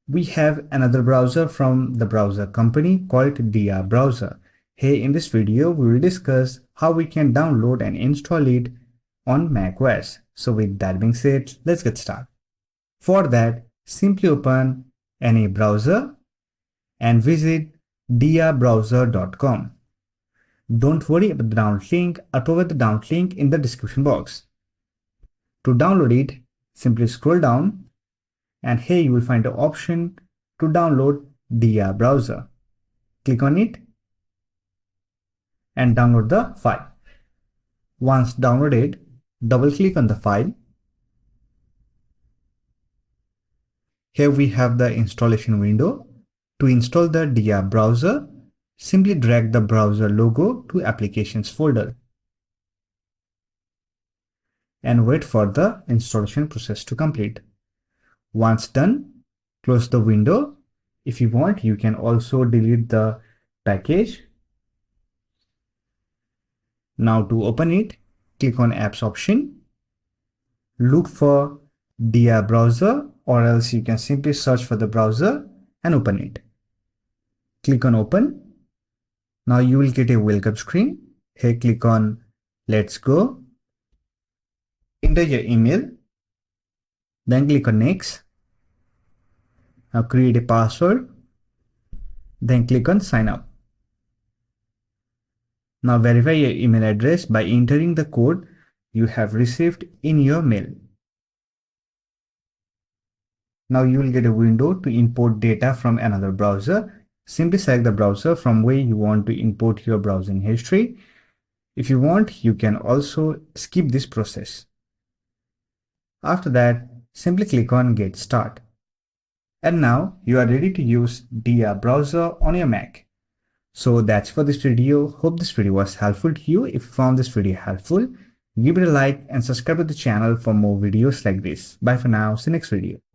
We have another browser from the browser company called Dia Browser. Here in this video, we will discuss how we can download and install it on macOS. So with that being said, let's get started. For that, simply open any browser and visit diabrowser.com. Don't worry about the download link. I'll provide the download link in the description box. To download it, simply scroll down and here you will find the option to download Dia Browser. Click on it and download the file. Once downloaded, double click on the file. Here we have the installation window. To install the Dia Browser, simply drag the browser logo to Applications folder and wait for the installation process to complete. Once done, close the window. If you want, you can also delete the package. Now to open it, click on Apps option. Look for Dia Browser, or else you can simply search for the browser and open it. Click on Open. Now you will get a welcome screen. Here click on Let's Go. Enter your email. Then click on Next. Now create a password. Then click on Sign Up. Now verify your email address by entering the code you have received in your mail. Now you will get a window to import data from another browser. Simply select the browser from where you want to import your browsing history. If you want, you can also skip this process. After that, simply click on Get Start. And now you are ready to use Dia Browser on your Mac. So that's for this video. Hope this video was helpful to you. If you found this video helpful, give it a like and subscribe to the channel for more videos like this. Bye for now. See you next video.